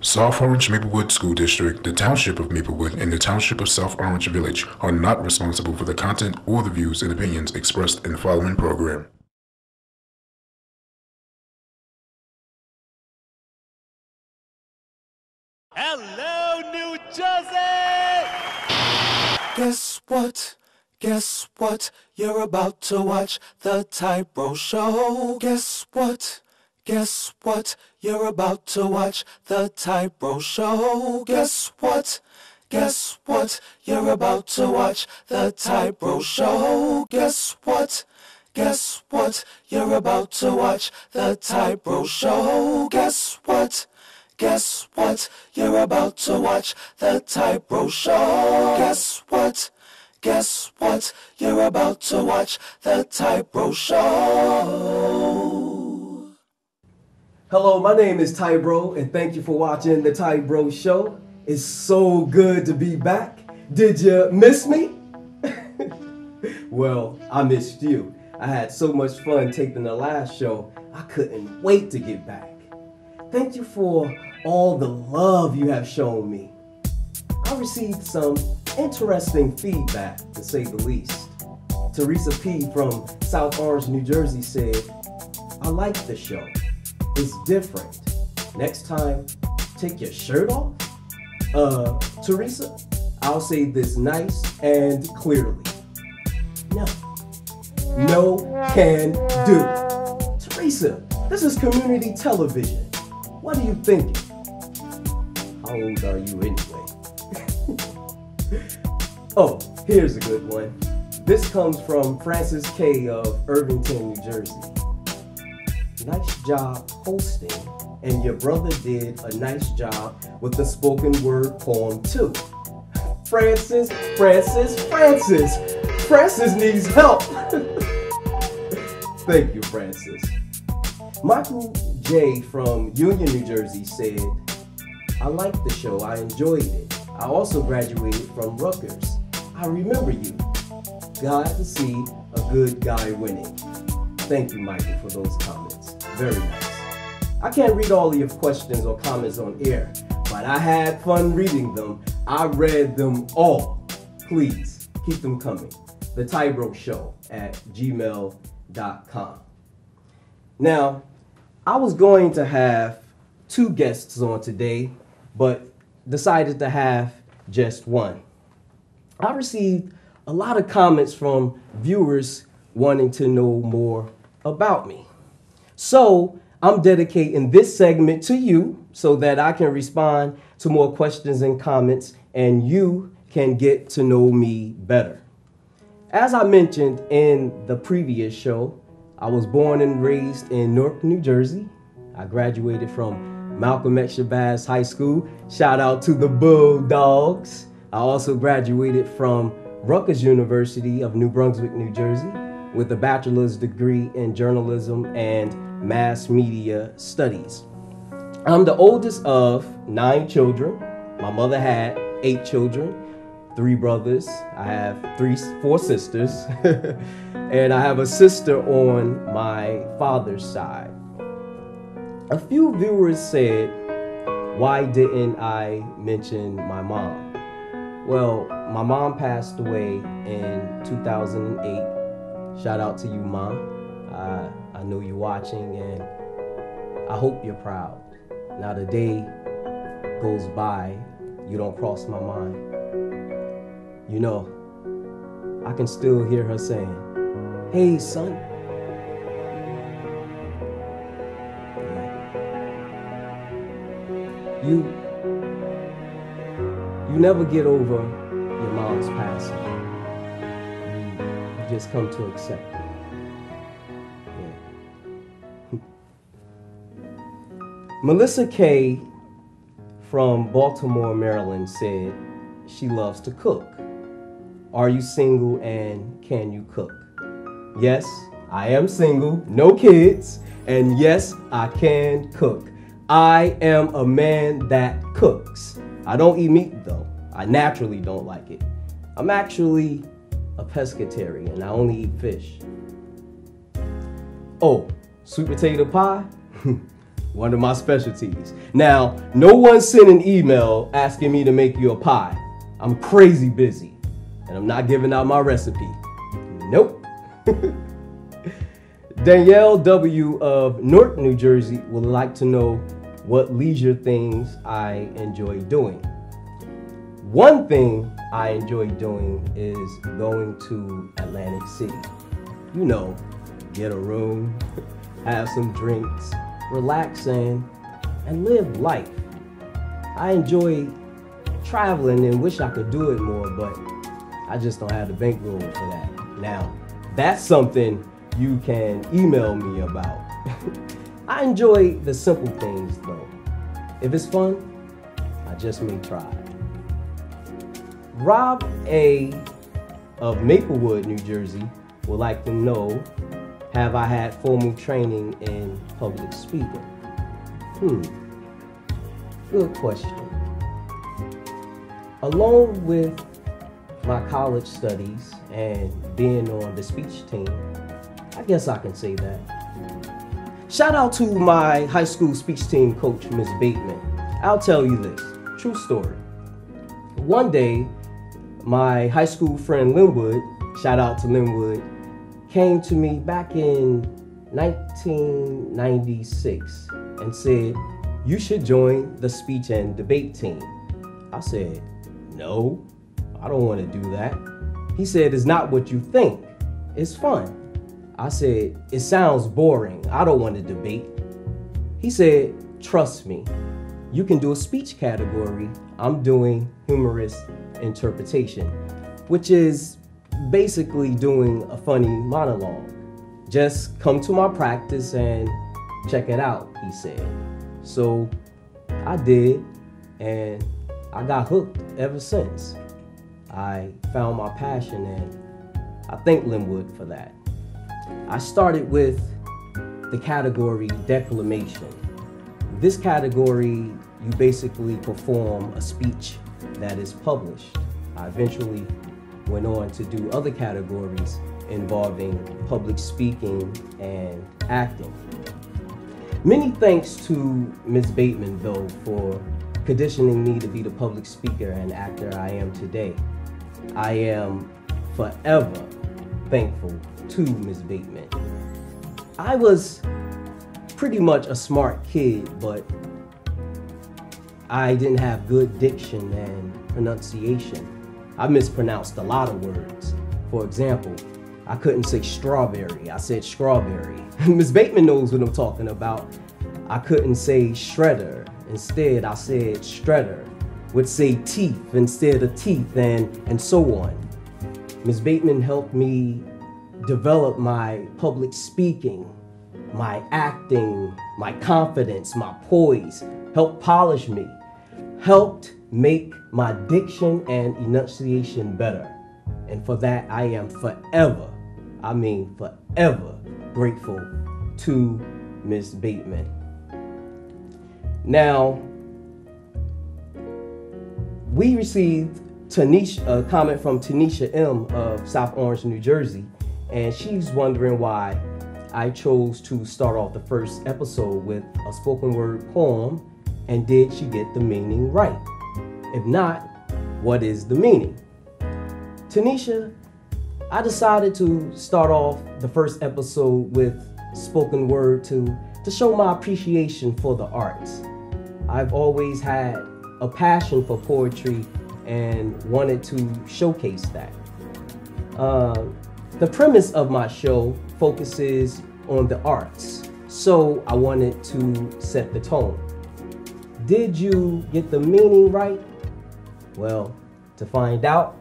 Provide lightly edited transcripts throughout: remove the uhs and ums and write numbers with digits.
South Orange Maplewood School District, the Township of Maplewood, and the Township of South Orange Village are not responsible for the content or the views and opinions expressed in the following program. Hello, New Jersey! Guess what? Guess what? You're about to watch the Ty Bro Show. Guess what? Guess what? You're about to watch the Ty Bro Show. Guess what? Guess what? You're about to watch the Ty Bro Show. Guess what? Guess what? You're about to watch the Ty Bro Show. Guess what? Guess what? You're about to watch the Ty Bro Show. Guess what? Guess what? You're about to watch the Ty Bro Show. Hello, my name is Ty Bro, and thank you for watching the Ty Bro Show. It's so good to be back. Did you miss me? Well, I missed you. I had so much fun taping the last show, I couldn't wait to get back. Thank you for all the love you have shown me. I received some interesting feedback, to say the least. Teresa P. from South Orange, New Jersey said, "I like the show. It's different. Next time, take your shirt off?" Teresa, I'll say this nice and clearly. No. No can do. Teresa, this is community television. What are you thinking? How old are you anyway? Oh, here's a good one. This comes from Francis K. of Irvington, New Jersey. Nice job hosting, and your brother did a nice job with the spoken word poem too. Francis needs help. Thank you, Francis. Michael J. from Union, New Jersey said, "I liked the show, I enjoyed it. I also graduated from Rutgers. I remember you. Glad to see a good guy winning." Thank you, Michael, for those comments. Very nice. I can't read all of your questions or comments on air, but I had fun reading them. I read them all. Please, keep them coming. The Ty Bro Show at gmail.com. Now, I was going to have two guests on today, but decided to have just one. I received a lot of comments from viewers wanting to know more about me. So I'm dedicating this segment to you so that I can respond to more questions and comments and you can get to know me better. As I mentioned in the previous show, I was born and raised in Newark, New Jersey. I graduated from Malcolm X Shabazz High School. Shout out to the Bulldogs. I also graduated from Rutgers University of New Brunswick, New Jersey, with a bachelor's degree in journalism and mass media studies. I'm the oldest of 9 children. My mother had 8 children, 3 brothers. I have 4 sisters, and I have a sister on my father's side. A few viewers said, why didn't I mention my mom? Well, my mom passed away in 2008. Shout out to you, Mom. I know you're watching, and I hope you're proud. Not a day goes by you don't cross my mind. You know, I can still hear her saying, "Hey, son." You never get over your mom's passing. You just come to accept it. Yeah. Melissa K. from Baltimore, Maryland said she loves to cook. Are you single and can you cook? Yes, I am single, no kids, and yes, I can cook. I am a man that cooks. I don't eat meat though. I naturally don't like it. I'm actually a pescatarian. I only eat fish. Oh, sweet potato pie? one of my specialties. Now, no one sent an email asking me to make you a pie. I'm crazy busy, and I'm not giving out my recipe. Nope. Danielle W. of Newark, New Jersey would like to know what leisure things I enjoy doing. One thing I enjoy doing is going to Atlantic City. You know, get a room, have some drinks, relax and live life. I enjoy traveling and wish I could do it more, but I just don't have the bankroll for that. Now, that's something you can email me about. I enjoy the simple things though. If it's fun, I just may try. Rob A. of Maplewood, New Jersey would like to know, have I had formal training in public speaking? Good question. Along with my college studies and being on the speech team, I guess I can say that. Shout out to my high school speech team coach, Ms. Bateman. I'll tell you this, true story. One day, my high school friend Linwood, shout out to Linwood, came to me back in 1996 and said, you should join the speech and debate team. I said, no, I don't want to do that. He said, it's not what you think, it's fun. I said, it sounds boring, I don't want to debate. He said, trust me, you can do a speech category. I'm doing humorous interpretation, which is basically doing a funny monologue. Just come to my practice and check it out, he said. So I did, and I got hooked ever since. I found my passion, and I thank Linwood for that. I started with the category declamation. This category, you basically perform a speech that is published. I eventually went on to do other categories involving public speaking and acting. Many thanks to Ms. Bateman, though, for conditioning me to be the public speaker and actor I am today. I am forever thankful to Ms. Bateman. I was pretty much a smart kid, but I didn't have good diction and pronunciation. I mispronounced a lot of words. For example, I couldn't say strawberry, I said strawberry. Ms. Bateman knows what I'm talking about. I couldn't say shredder. Instead, I said shredder. Would say teeth instead of teeth, and so on. Ms. Bateman helped me develop my public speaking, my acting, my confidence, my poise, helped polish me, helped make my diction and enunciation better. And for that, I am forever, I mean forever, grateful to Ms. Bateman. Now, we received a comment from Tanisha M. of South Orange, New Jersey, and she's wondering why I chose to start off the first episode with a spoken word poem, and did she get the meaning right? If not, what is the meaning? Tanisha, I decided to start off the first episode with spoken word to show my appreciation for the arts. I've always had a passion for poetry and wanted to showcase that. The premise of my show focuses on the arts, so I wanted to set the tone. Did you get the meaning right? Well, to find out,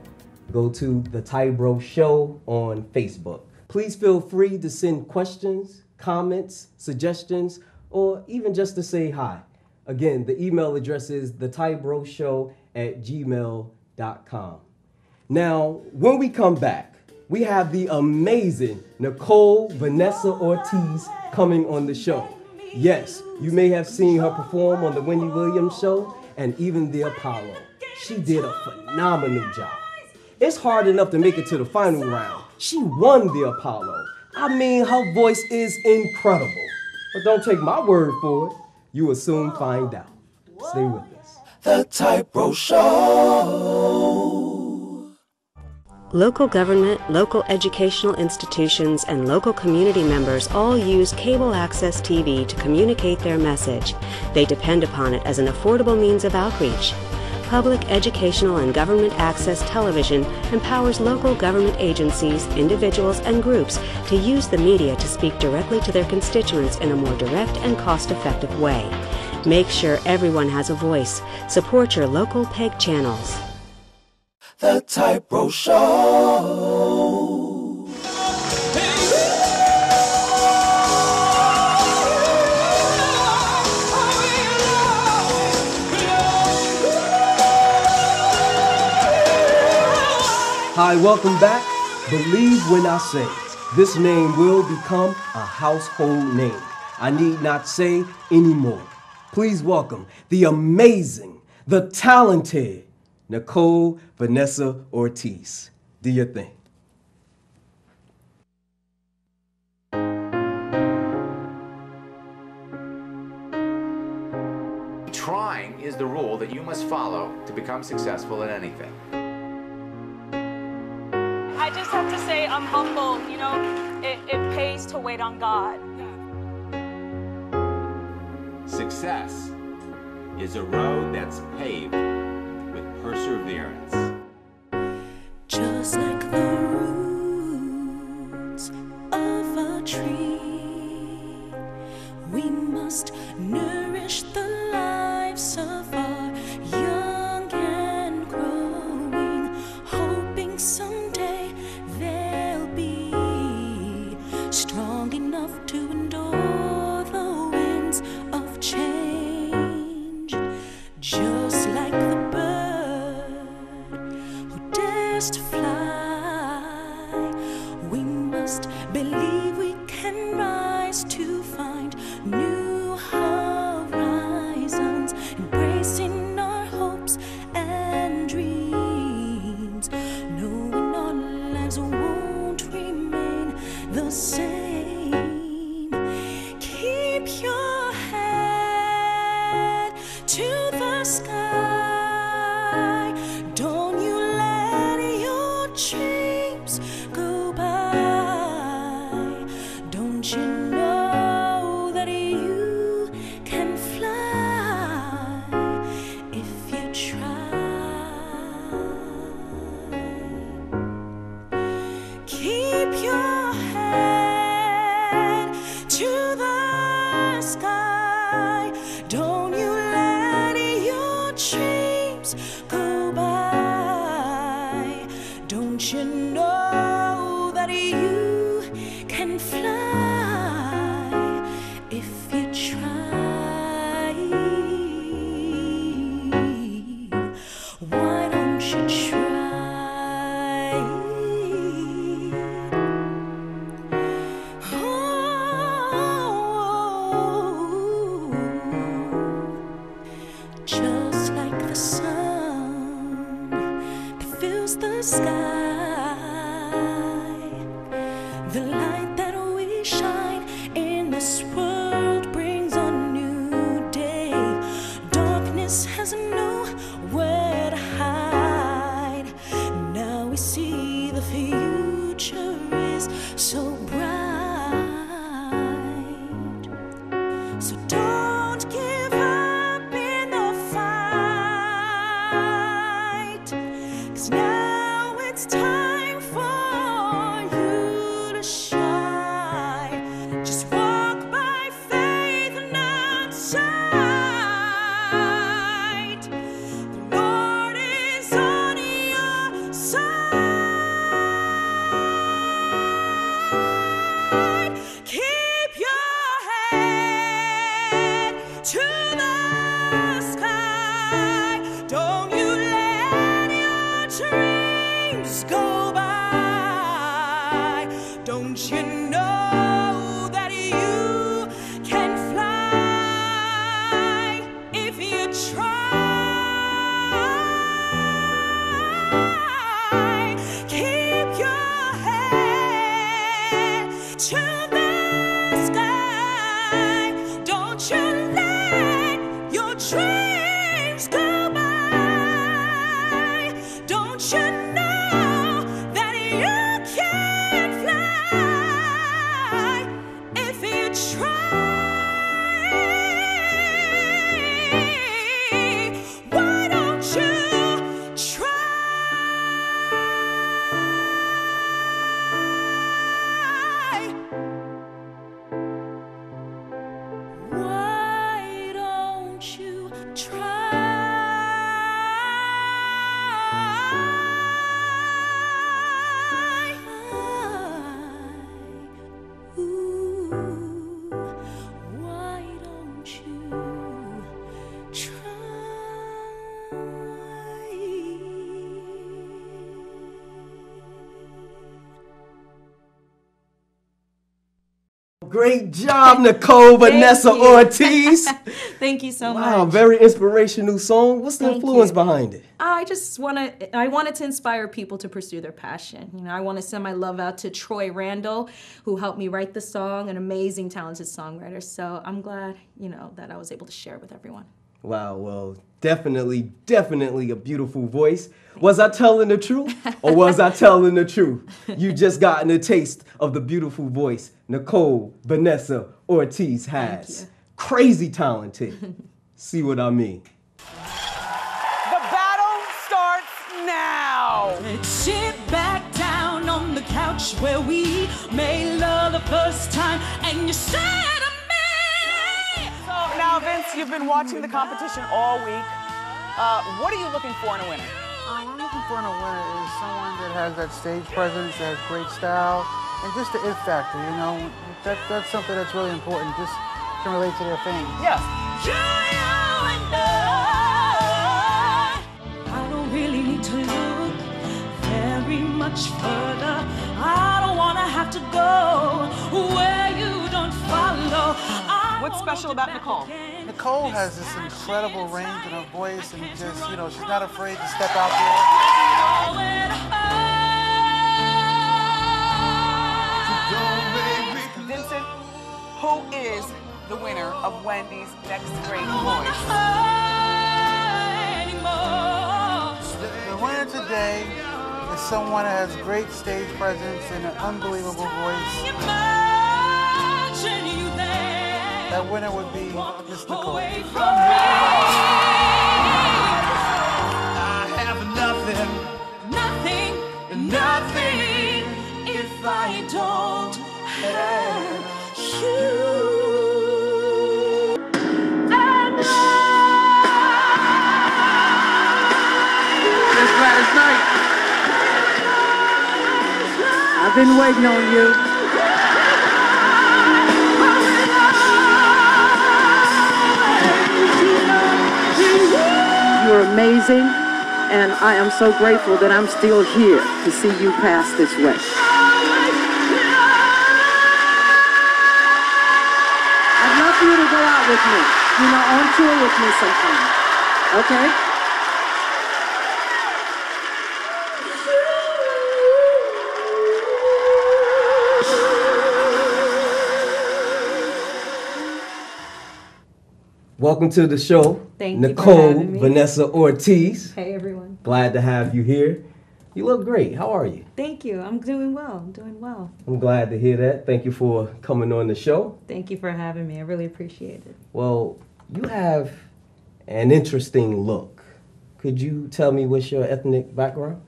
go to the Tybro Show on Facebook. Please feel free to send questions, comments, suggestions, or even just to say hi. Again, the email address is thetybroshow@gmail.com. Now, when we come back, we have the amazing Nicole Vanessa Ortiz coming on the show. Yes, you may have seen her perform on the Wendy Williams show and even the Apollo. She did a phenomenal job. It's hard enough to make it to the final round. She won the Apollo. I mean, her voice is incredible. But don't take my word for it. You will soon find out. Stay with us. The Typro Show. Local government, local educational institutions, and local community members all use cable access TV to communicate their message. They depend upon it as an affordable means of outreach. Public educational and government access television empowers local government agencies, individuals, and groups to use the media to speak directly to their constituents in a more direct and cost-effective way. Make sure everyone has a voice. Support your local PEG channels. The Typro Show. Hi, welcome back. Believe when I say this name will become a household name. I need not say anymore. Please welcome the amazing, the talented Nicole Vanessa Ortiz. Do your thing. Trying is the rule that you must follow to become successful at anything. I just have to say I'm humble. You know, it pays to wait on God. Success is a road that's paved with perseverance. Just like the roots of a tree, we must nourish the lives of our young and growing, hoping someday they'll be strong enough to endure the winds of change. Just like the bird who dares to fly, we must believe we can rise to find new horizons, embracing our hopes and dreams, knowing our lives won't remain the same. Keep your head to the sky. Don't you let your dreams go by. Don't you know that you can fly if you try? Keep your head to the sky. Don't you let your dreams go by. Don't you know that you can fly if you try? Why don't you try? Just like the sun that fills the sky, the light that we shine in this world brings a new day. Darkness has nowhere to hide. Now we see the future is so bright. So don't give up in the fight, 'cause now it's time for you to shine. Just walk by faith and not sight. The Great job, Nicole Vanessa Ortiz. Thank you so much. Wow, very inspirational song. What's the influence behind it? I wanted to inspire people to pursue their passion. You know, I want to send my love out to Troy Randall, who helped me write the song, an amazing, talented songwriter. So I'm glad, you know, that I was able to share it with everyone. Wow, well, definitely a beautiful voice. Was I telling the truth or was I telling the truth? You just gotten a taste of the beautiful voice Nicole Vanessa Ortiz has. Crazy talented. See what I mean? The battle starts now. Let's sit back down on the couch where we made love the first time and you said to me. So now, Vince, you've been watching the competition all week. What are you looking for in a winner? I'm looking for in a winner is someone that has that stage presence, that has great style, and just the it factor, you know. That's something that's really important, just can relate to their fame. Yes. I don't really need to look very much further. I don't want to have to go where you don't follow. What's special about Nicole? Nicole has this incredible range in her voice, and just, you know, she's not afraid to step out there. Vincent, who is the winner of Wendy's Next Great Voice? The winner today is someone that has great stage presence and an unbelievable voice. That winner would be Miss Nicole. I have nothing if I don't have you. This last night, I've been waiting on you. You're amazing, and I am so grateful that I'm still here to see you pass this way. I'd love for you to go out with me, you know, on tour with me sometime, okay? Welcome to the show. Thank you for Nicole having me. Vanessa Ortiz. Hey, everyone. Glad to have you here. You look great. How are you? Thank you. I'm doing well. I'm glad to hear that. Thank you for coming on the show. Thank you for having me. I really appreciate it. Well, you have an interesting look. Could you tell me what's your ethnic background?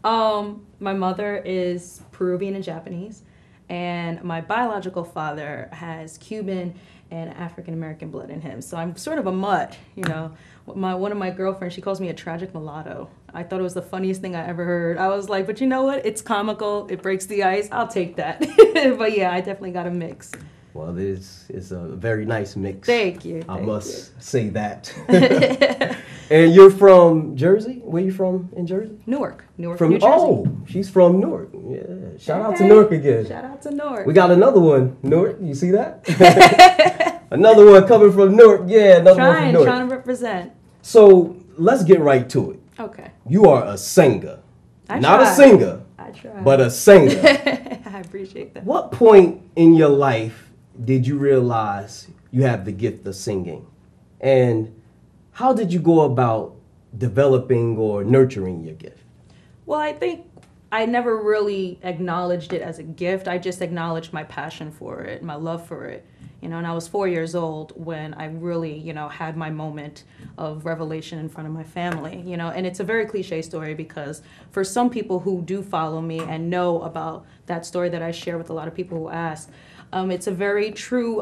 My mother is Peruvian and Japanese, and my biological father has Cuban and African-American blood in him. So I'm sort of a mutt, you know. One of my girlfriends, she calls me a tragic mulatto. I thought it was the funniest thing I ever heard. I was like, but you know what? It's comical. It breaks the ice. I'll take that. But yeah, I definitely got a mix. Well, it's a very nice mix. Thank you. I must say that. And you're from Jersey? Where you from in Jersey? Newark, New From Jersey. Oh, she's from Newark. Yeah. Shout out to Newark again. Shout out to Newark. We got another one, Newark. You see that? Another one coming from Newark. Yeah, another one from Newark. Trying to represent. So let's get right to it. Okay. You are a singer. Not try. a singer, I try. but a singer. I appreciate that. What point in your life did you realize you have the gift of singing? And how did you go about developing or nurturing your gift? Well, I think I never really acknowledged it as a gift. I just acknowledged my passion for it, my love for it. You know, and I was 4 years old when I really, you know, had my moment of revelation in front of my family, you know. And it's a very cliche story because for some people who do follow me and know about that story that I share with a lot of people who ask, it's a very true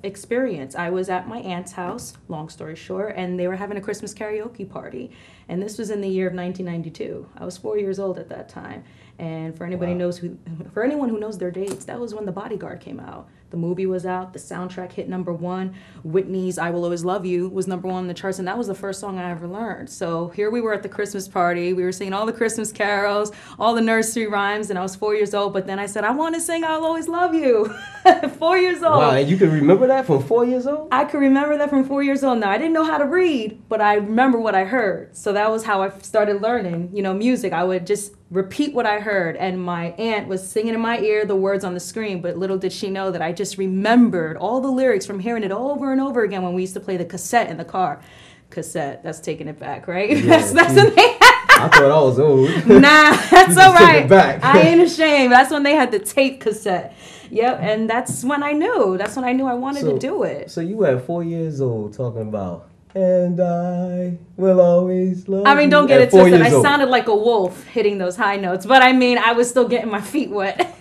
experience. I was at my aunt's house, long story short, and they were having a Christmas karaoke party. And this was in the year of 1992. I was 4 years old at that time. And for anyone who knows their dates, that was when The Bodyguard came out. The movie was out. The soundtrack hit #1. Whitney's I Will Always Love You was #1 on the charts, and that was the first song I ever learned. So here we were at the Christmas party. We were singing all the Christmas carols, all the nursery rhymes, and I was 4 years old. But then I said, I want to sing I'll Always Love You. 4 years old. Wow, and you can remember that from 4 years old? I could remember that from 4 years old. Now, I didn't know how to read, but I remember what I heard. So that was how I started learning, music. I would just repeat what I heard, and my aunt was singing in my ear the words on the screen, but little did she know that I just remembered all the lyrics from hearing it over and over again when we used to play the cassette in the car. Cassette, that's taking it back, right? Yeah, that's when they I thought I was old. Nah, that's all right. It back. I ain't ashamed. That's when they had the tape cassette. Yep, and that's when I knew. That's when I knew I wanted to do it. So you were at 4 years old talking about, and I will always love you. I mean, don't get it twisted. I old. sounded like a wolf hitting those high notes, but I mean, I was still getting my feet wet.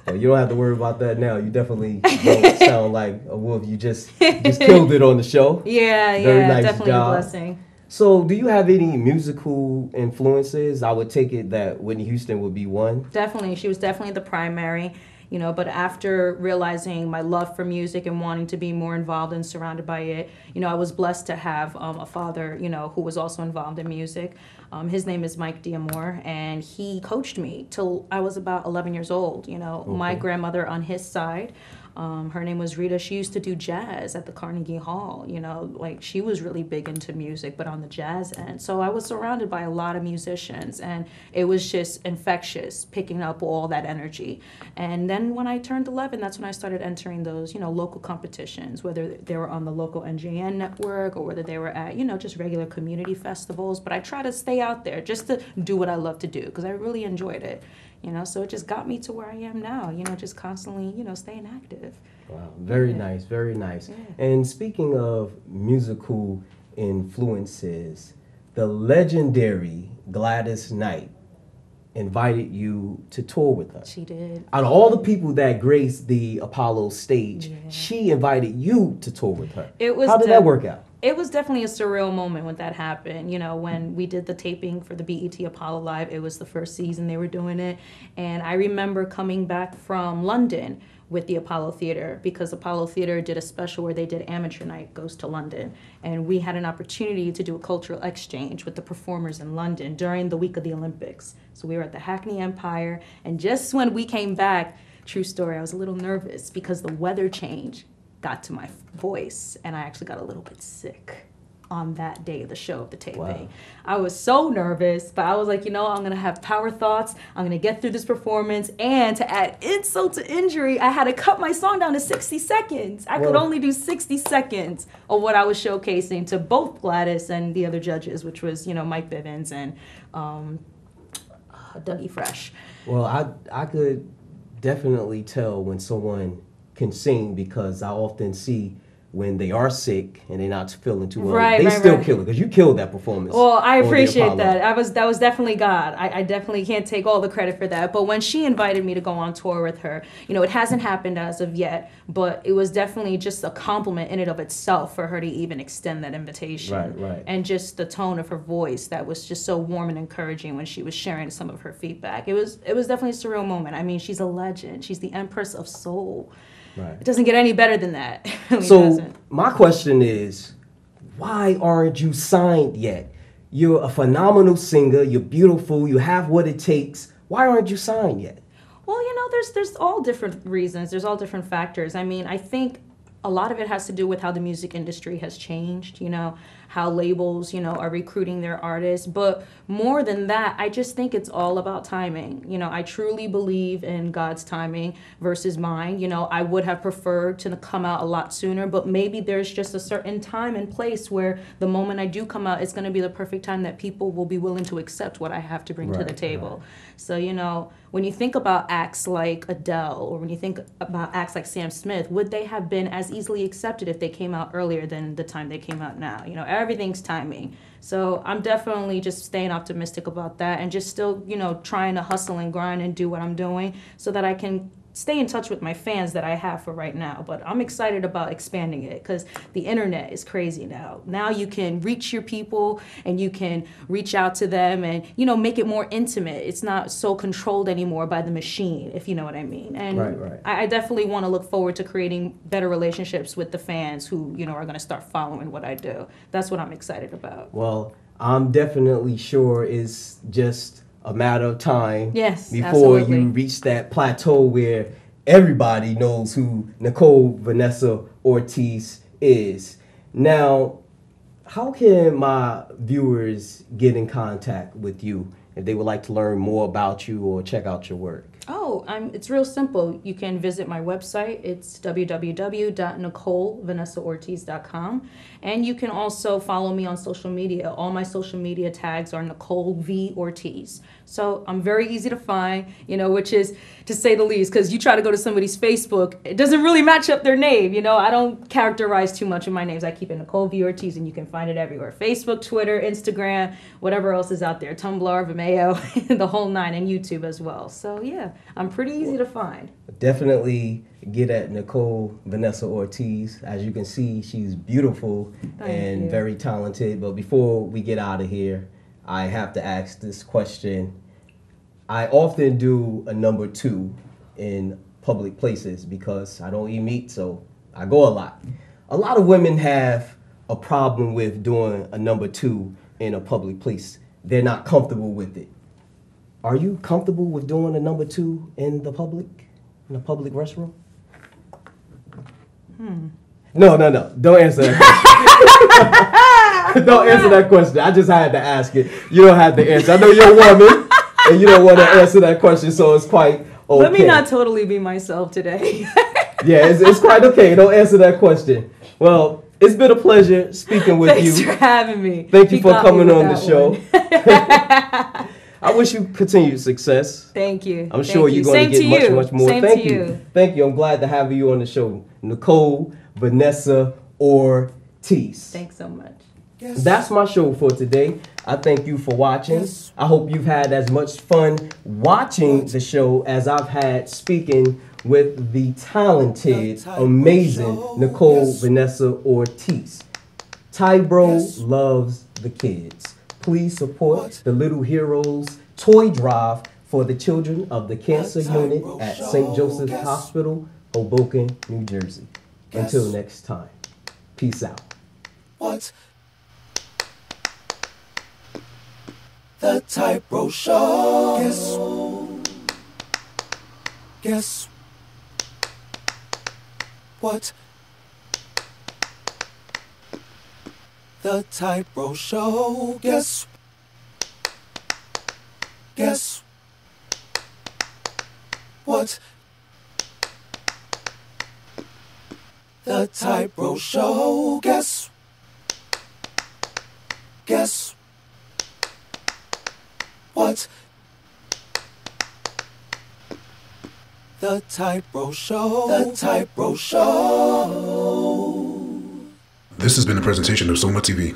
Well, you don't have to worry about that now. You definitely don't sound like a wolf. You just killed it on the show. Yeah, Very nice definitely job. a blessing. So, do you have any musical influences? I would take it that Whitney Houston would be one. Definitely. She was definitely the primary, but after realizing my love for music and wanting to be more involved and surrounded by it, I was blessed to have a father, who was also involved in music. His name is Mike D'Amore, and he coached me till I was about 11 years old. My grandmother on his side, her name was Rita. She used to do jazz at the Carnegie Hall. She was really big into music, but on the jazz end. So I was surrounded by a lot of musicians, and it was just infectious, picking up all that energy. And then when I turned 11, that's when I started entering those, local competitions, whether they were on the local NJN network or whether they were at, just regular community festivals. But I try to stay out there just to do what I love to do because I really enjoyed it. So it just got me to where I am now, just constantly, staying active. Wow, very nice, very nice. Yeah. And speaking of musical influences, the legendary Gladys Knight invited you to tour with her. She did. Out of all the people that graced the Apollo stage, she invited you to tour with her. How did that work out? It was definitely a surreal moment when that happened. When we did the taping for the BET Apollo Live, it was the first season they were doing it. And I remember coming back from London with the Apollo Theater because Apollo Theater did a special where they did Amateur Night Goes to London. And we had an opportunity to do a cultural exchange with the performers in London during the week of the Olympics. So we were at the Hackney Empire, and just when we came back, true story, I was a little nervous because the weather change got to my voice, and I actually got a little bit sick on that day of the show, of the taping. Wow. I was so nervous, but I was like, I'm gonna have power thoughts, I'm gonna get through this performance, and to add insult to injury, I had to cut my song down to 60 seconds. I could only do 60 seconds of what I was showcasing to both Gladys and the other judges, which was, Mike Bivens and Dougie Fresh. Well, I could definitely tell when someone can sing because I often see when they are sick and they're not feeling too well, they still kill it because you killed that performance. Well, I appreciate that. That was definitely God. I definitely can't take all the credit for that. But when she invited me to go on tour with her, it hasn't happened as of yet, but it was definitely just a compliment in and of itself for her to even extend that invitation. Right. And just the tone of her voice that was just so warm and encouraging when she was sharing some of her feedback. It was definitely a surreal moment. I mean, she's a legend. She's the Empress of Soul. Right. It doesn't get any better than that. It really so doesn't. My question is, why aren't you signed yet? You're a phenomenal singer. You're beautiful. You have what it takes. Why aren't you signed yet? Well, there's all different reasons. There's all different factors. I mean, I think a lot of it has to do with how the music industry has changed, how labels, are recruiting their artists. But more than that, I just think it's all about timing. I truly believe in God's timing versus mine. I would have preferred to come out a lot sooner, but maybe there's just a certain time and place where the moment I do come out, it's going to be the perfect time that people will be willing to accept what I have to bring to the table. Right. So, when you think about acts like Adele or when you think about acts like Sam Smith, would they have been as easily accepted if they came out earlier than the time they came out now? Everything's timing. So I'm definitely just staying optimistic about that and just still, trying to hustle and grind and do what I'm doing so that I can stay in touch with my fans that I have for right now. But I'm excited about expanding it because the internet is crazy now. Now you can reach your people and you can reach out to them and, you know, make it more intimate. It's not so controlled anymore by the machine, if you know what I mean. And Right. I definitely want to look forward to creating better relationships with the fans who, you know, are going to start following what I do. That's what I'm excited about. Well, I'm definitely sure it's just a matter of time before absolutely. you reach that plateau where everybody knows who Nicole Vanessa Ortiz is. Now, how can my viewers get in contact with you if they would like to learn more about you or check out your work? Oh, it's real simple. You can visit my website. It's www.NicoleVanessaOrtiz.com. And you can also follow me on social media. All my social media tags are Nicole V. Ortiz. So I'm very easy to find, you know, which is, to say the least, because you try to go to somebody's Facebook, it doesn't really match up their name. You know, I don't characterize too much of my names. I keep it Nicole V. Ortiz, and you can find it everywhere. Facebook, Twitter, Instagram, whatever else is out there. Tumblr, Vimeo, the whole nine, and YouTube as well. So, yeah, I'm pretty easy to find. Definitely get at Nicole Vanessa Ortiz. As you can see, she's beautiful and very talented. But before we get out of here, I have to ask this question. I often do a number 2 in public places because I don't eat meat, so I go a lot. A lot of women have a problem with doing a number 2 in a public place. They're not comfortable with it. Are you comfortable with doing a number 2 in a public restroom? No. Don't answer that question. Don't answer that question. I just had to ask it. You don't have to answer. I know you're a woman and you don't want to answer that question, so it's quite okay. Let me not totally be myself today. Yeah, it's quite okay. Don't answer that question. Well, it's been a pleasure speaking with you. Thanks for having me. Thank you for coming on the show. I wish you continued success. Thank you. I'm sure you're going to get much more. Thank you. Thank you. I'm glad to have you on the show. Nicole Vanessa Ortiz. Thanks so much. That's my show for today. I thank you for watching. I hope you've had as much fun watching the show as I've had speaking with the talented, amazing Nicole Vanessa Ortiz. Tybro loves the kids. Please support the Little Heroes Toy Drive for the children of the Cancer Unit at St. Joseph's Hospital, Hoboken, New Jersey. Until next time, peace out. What? The Typro Show. Guess what? The Typro Show. Guess what? The Typro Show. Guess what? The Typro Show. The Typro Show. This has been a presentation of SOMATV.